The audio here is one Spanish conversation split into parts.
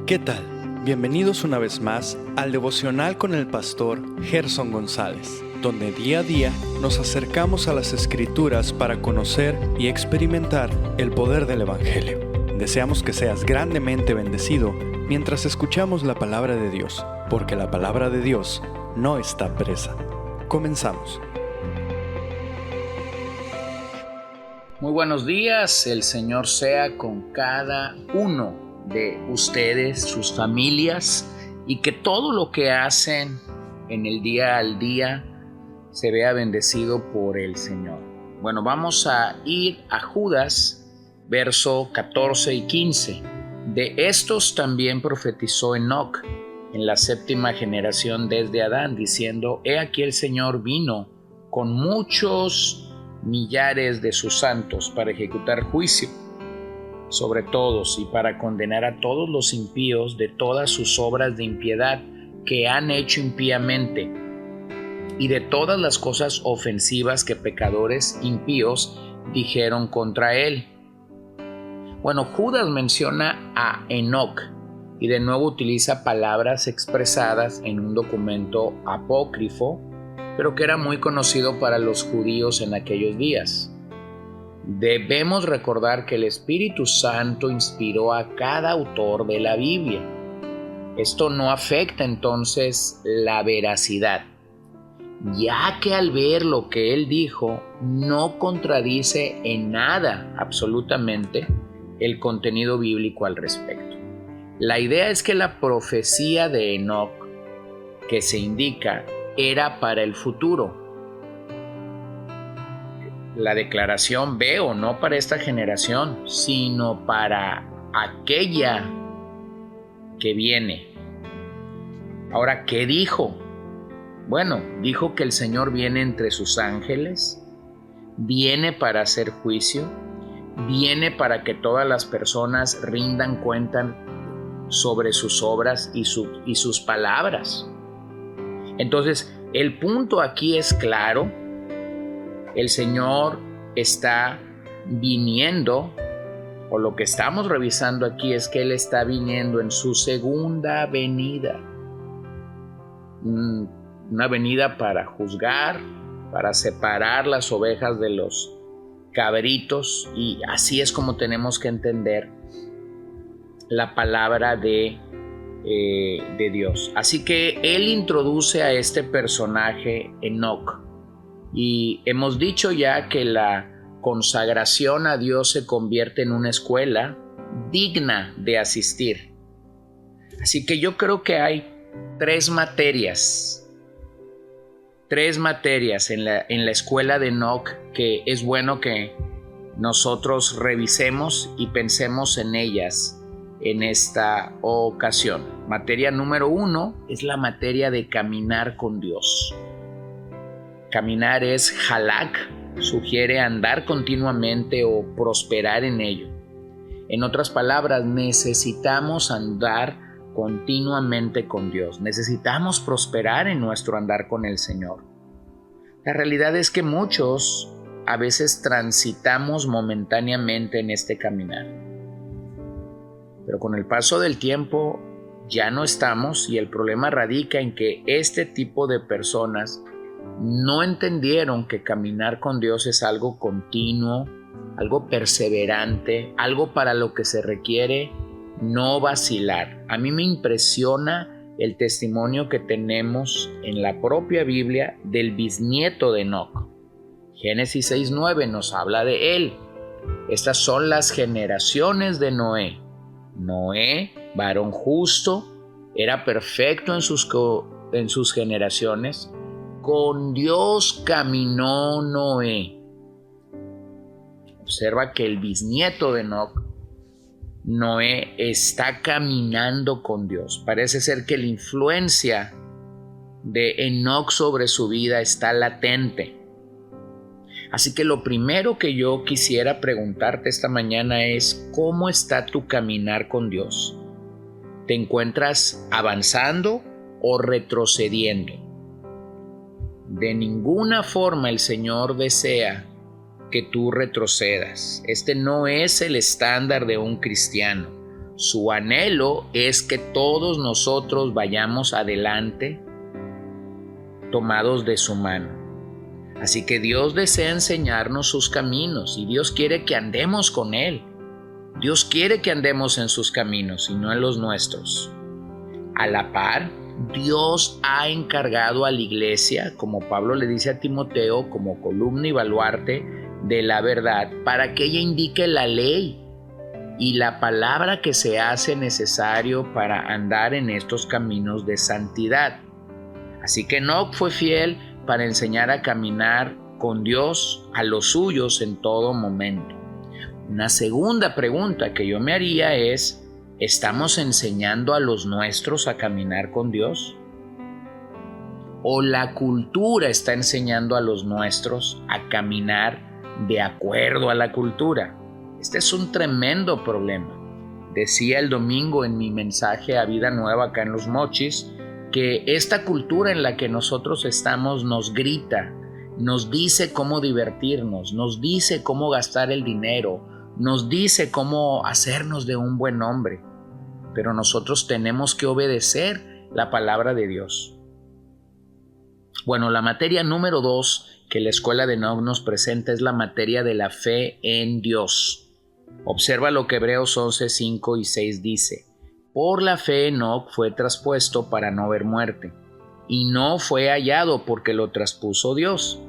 ¿Qué tal? Bienvenidos una vez más al devocional con el pastor Gerson González, donde día a día nos acercamos a las Escrituras para conocer y experimentar el poder del Evangelio. Deseamos que seas grandemente bendecido mientras escuchamos la palabra de Dios, porque la palabra de Dios no está presa. Comenzamos. Muy buenos días, el Señor sea con cada uno de ustedes, sus familias, y que todo lo que hacen en el día al día se vea bendecido por el Señor. Bueno, vamos a ir a Judas, verso 14 y 15. De estos también profetizó Enoc en la séptima generación desde Adán, diciendo: He aquí el Señor vino con muchos millares de sus santos para ejecutar juicio sobre todos y para condenar a todos los impíos de todas sus obras de impiedad que han hecho impíamente y de todas las cosas ofensivas que pecadores impíos dijeron contra él. Bueno, Judas menciona a Enoc y de nuevo utiliza palabras expresadas en un documento apócrifo, pero que era muy conocido para los judíos en aquellos días. Debemos recordar que el Espíritu Santo inspiró a cada autor de la Biblia. Esto no afecta entonces la veracidad, ya que al ver lo que él dijo, no contradice en nada absolutamente el contenido bíblico al respecto. La idea es que la profecía de Enoc que se indica era para el futuro. La declaración veo no para esta generación, sino para aquella que viene. Ahora, ¿qué dijo? Bueno, dijo que el Señor viene entre sus ángeles, viene para hacer juicio, viene para que todas las personas rindan cuenta sobre sus obras y sus palabras. Entonces, el punto aquí es claro. El Señor está viniendo, o lo que estamos revisando aquí es que Él está viniendo en su segunda venida. Una venida para juzgar, para separar las ovejas de los cabritos, y así es como tenemos que entender la palabra de Dios. Así que Él introduce a este personaje Enoc. Y hemos dicho ya que la consagración a Dios se convierte en una escuela digna de asistir. Así que yo creo que hay tres materias en la escuela de Enoc que es bueno que nosotros revisemos y pensemos en ellas en esta ocasión. Materia número 1 es la materia de caminar con Dios. Caminar es halak, sugiere andar continuamente o prosperar en ello. En otras palabras, necesitamos andar continuamente con Dios. Necesitamos prosperar en nuestro andar con el Señor. La realidad es que muchos a veces transitamos momentáneamente en este caminar. Pero con el paso del tiempo ya no estamos, y el problema radica en que este tipo de personas no entendieron que caminar con Dios es algo continuo, algo perseverante, algo para lo que se requiere no vacilar. A mí me impresiona el testimonio que tenemos en la propia Biblia del bisnieto de Enoc. Génesis 6:9 nos habla de él. Estas son las generaciones de Noé. Noé, varón justo, era perfecto en sus generaciones. Con Dios caminó Noé. Observa que el bisnieto de Enoc, Noé, está caminando con Dios. Parece ser que la influencia de Enoc sobre su vida está latente. Así que lo primero que yo quisiera preguntarte esta mañana es: ¿cómo está tu caminar con Dios? ¿Te encuentras avanzando o retrocediendo? De ninguna forma el Señor desea que tú retrocedas. Este no es el estándar de un cristiano. Su anhelo es que todos nosotros vayamos adelante tomados de su mano. Así que Dios desea enseñarnos sus caminos y Dios quiere que andemos con Él. Dios quiere que andemos en sus caminos y no en los nuestros. A la par, Dios ha encargado a la iglesia, como Pablo le dice a Timoteo, como columna y baluarte de la verdad, para que ella indique la ley y la palabra que se hace necesario para andar en estos caminos de santidad. Así que Enoc fue fiel para enseñar a caminar con Dios a los suyos en todo momento. Una segunda pregunta que yo me haría es, ¿estamos enseñando a los nuestros a caminar con Dios? ¿O la cultura está enseñando a los nuestros a caminar de acuerdo a la cultura? Este es un tremendo problema. Decía el domingo en mi mensaje a Vida Nueva acá en Los Mochis, que esta cultura en la que nosotros estamos nos grita, nos dice cómo divertirnos, nos dice cómo gastar el dinero, nos dice cómo hacernos de un buen hombre, pero nosotros tenemos que obedecer la palabra de Dios. Bueno, la materia número 2 que la escuela de Enoc nos presenta es la materia de la fe en Dios. Observa lo que Hebreos 11, 5 y 6 dice. Por la fe Enoc fue traspuesto para no ver muerte, y no fue hallado porque lo traspuso Dios.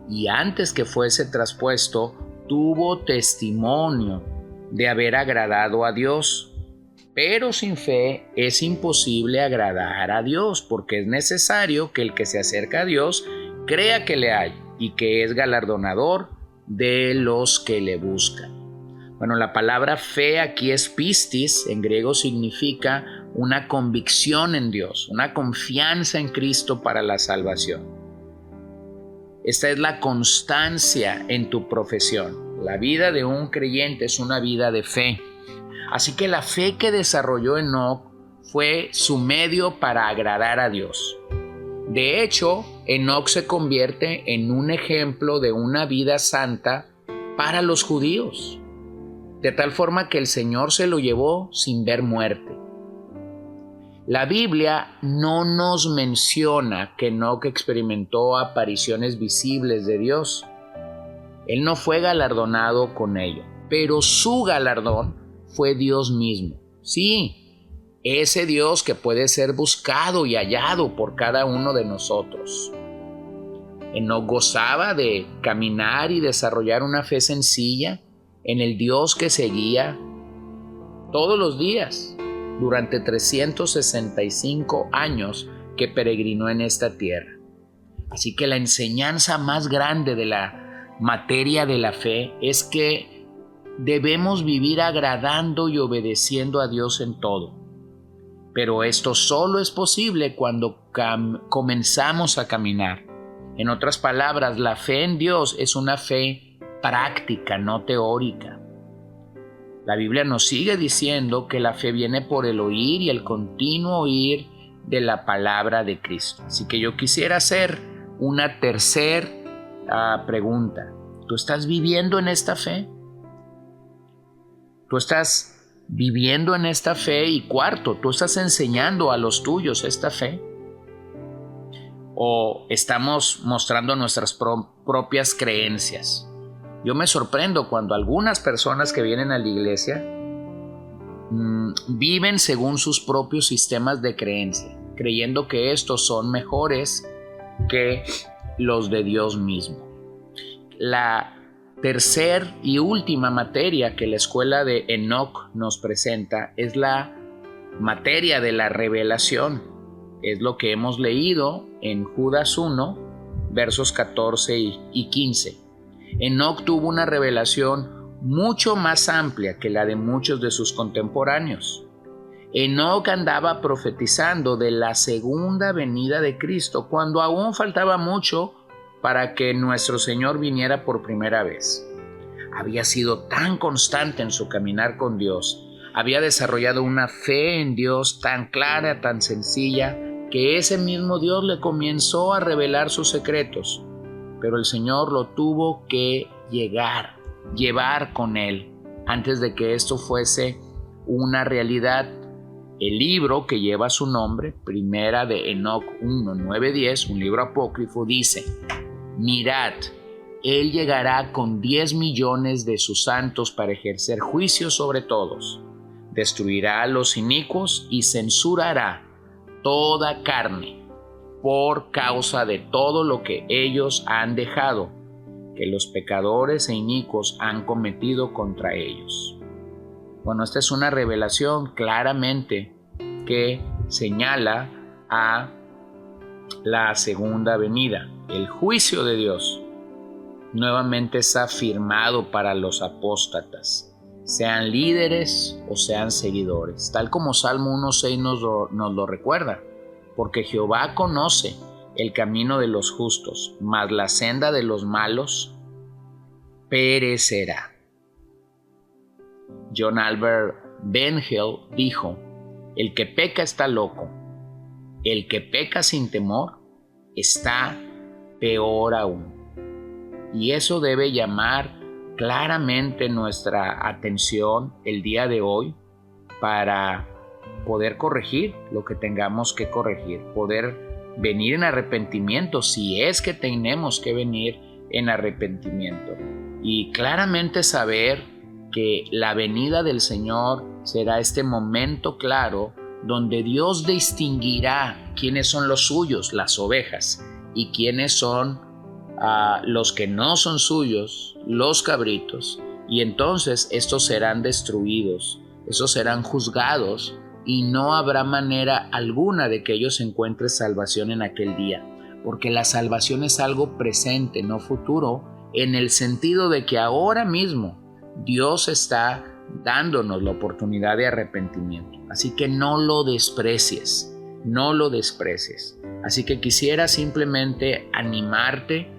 Y antes que fuese traspuesto, tuvo testimonio de haber agradado a Dios. Pero sin fe es imposible agradar a Dios, porque es necesario que el que se acerca a Dios crea que le hay y que es galardonador de los que le buscan. Bueno, la palabra fe aquí es pistis, en griego significa una convicción en Dios, una confianza en Cristo para la salvación. Esta es la constancia en tu profesión. La vida de un creyente es una vida de fe. Así que la fe que desarrolló Enoc fue su medio para agradar a Dios. De hecho, Enoc se convierte en un ejemplo de una vida santa para los judíos, de tal forma que el Señor se lo llevó sin ver muerte. La Biblia no nos menciona que Enoc experimentó apariciones visibles de Dios. Él no fue galardonado con ello, pero su galardón fue Dios mismo. Sí, ese Dios que puede ser buscado y hallado por cada uno de nosotros. Enoc gozaba de caminar y desarrollar una fe sencilla en el Dios que seguía todos los días durante 365 años que peregrinó en esta tierra. Así que la enseñanza más grande de la materia de la fe es que debemos vivir agradando y obedeciendo a Dios en todo. Pero esto solo es posible cuando comenzamos a caminar. En otras palabras, la fe en Dios es una fe práctica, no teórica. La Biblia nos sigue diciendo que la fe viene por el oír y el continuo oír de la palabra de Cristo. Así que yo quisiera hacer una tercera pregunta. ¿Tú estás viviendo en esta fe? ¿Tú estás viviendo en esta fe? Y cuarto, ¿tú estás enseñando a los tuyos esta fe? ¿O estamos mostrando nuestras propias creencias? Yo me sorprendo cuando algunas personas que vienen a la iglesia viven según sus propios sistemas de creencia, creyendo que estos son mejores que los de Dios mismo. La tercera y última materia que la escuela de Enoc nos presenta es la materia de la revelación. Es lo que hemos leído en Judas 1, versos 14 y 15. Enoc tuvo una revelación mucho más amplia que la de muchos de sus contemporáneos. Enoc andaba profetizando de la segunda venida de Cristo cuando aún faltaba mucho para que nuestro Señor viniera por primera vez. Había sido tan constante en su caminar con Dios, había desarrollado una fe en Dios tan clara, tan sencilla, que ese mismo Dios le comenzó a revelar sus secretos. Pero el Señor lo tuvo que llevar con él antes de que esto fuese una realidad. El libro que lleva su nombre, Primera de Enoc 1:9-10, un libro apócrifo, dice: mirad, él llegará con 10 millones de sus santos para ejercer juicio sobre todos. Destruirá a los inicuos y censurará toda carne por causa de todo lo que ellos han dejado, que los pecadores e inicuos han cometido contra ellos. Bueno, esta es una revelación claramente que señala a la segunda venida. El juicio de Dios nuevamente es afirmado para los apóstatas, sean líderes o sean seguidores, tal como Salmo 1:6 nos lo recuerda, porque Jehová conoce el camino de los justos, mas la senda de los malos perecerá. John Albert Bendel dijo: el que peca está loco, el que peca sin temor está peor aún. Y eso debe llamar claramente nuestra atención el día de hoy para poder corregir lo que tengamos que corregir, poder venir en arrepentimiento si es que tenemos que venir en arrepentimiento, y claramente saber que la venida del Señor será este momento claro donde Dios distinguirá quiénes son los suyos, las ovejas, y quiénes son los que no son suyos, los cabritos, y entonces estos serán destruidos, estos serán juzgados, y no habrá manera alguna de que ellos encuentren salvación en aquel día, porque la salvación es algo presente, no futuro, en el sentido de que ahora mismo Dios está dándonos la oportunidad de arrepentimiento. Así que no lo desprecies, no lo desprecies. Así que quisiera simplemente animarte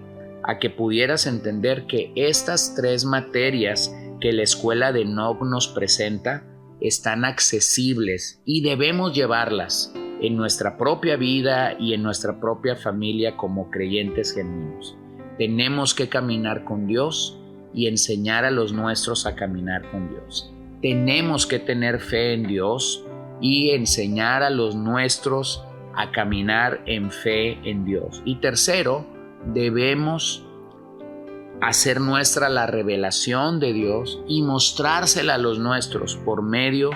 a que pudieras entender que estas 3 materias que la escuela de Enoc nos presenta están accesibles y debemos llevarlas en nuestra propia vida y en nuestra propia familia como creyentes genuinos. Tenemos que caminar con Dios y enseñar a los nuestros a caminar con Dios. Tenemos que tener fe en Dios y enseñar a los nuestros a caminar en fe en Dios. Y tercero, debemos hacer nuestra la revelación de Dios y mostrársela a los nuestros por medio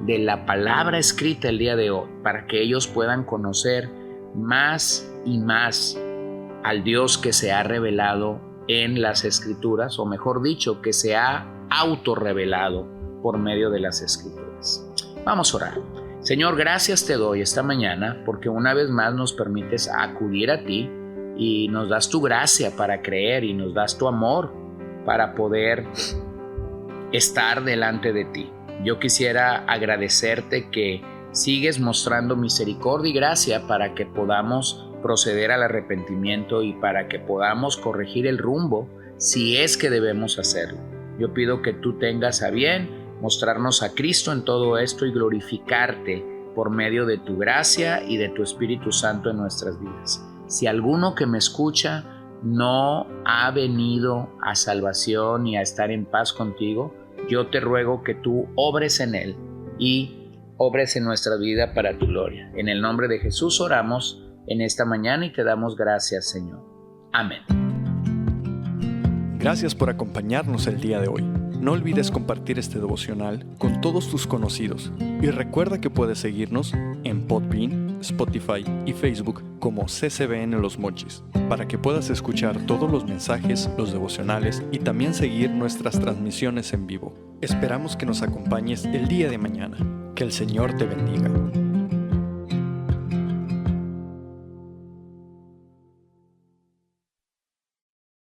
de la palabra escrita el día de hoy, para que ellos puedan conocer más y más al Dios que se ha revelado en las Escrituras, o mejor dicho, que se ha autorrevelado por medio de las Escrituras. Vamos a orar. Señor, gracias te doy esta mañana porque una vez más nos permites acudir a ti y nos das tu gracia para creer y nos das tu amor para poder estar delante de ti. Yo quisiera agradecerte que sigues mostrando misericordia y gracia para que podamos proceder al arrepentimiento y para que podamos corregir el rumbo si es que debemos hacerlo. Yo pido que tú tengas a bien mostrarnos a Cristo en todo esto y glorificarte por medio de tu gracia y de tu Espíritu Santo en nuestras vidas. Si alguno que me escucha no ha venido a salvación y a estar en paz contigo, yo te ruego que tú obres en él y obres en nuestra vida para tu gloria. En el nombre de Jesús oramos en esta mañana y te damos gracias, Señor. Amén. Gracias por acompañarnos el día de hoy. No olvides compartir este devocional con todos tus conocidos y recuerda que puedes seguirnos en Podbean, Spotify y Facebook como CCBN Los Mochis para que puedas escuchar todos los mensajes, los devocionales y también seguir nuestras transmisiones en vivo. Esperamos que nos acompañes el día de mañana. Que el Señor te bendiga.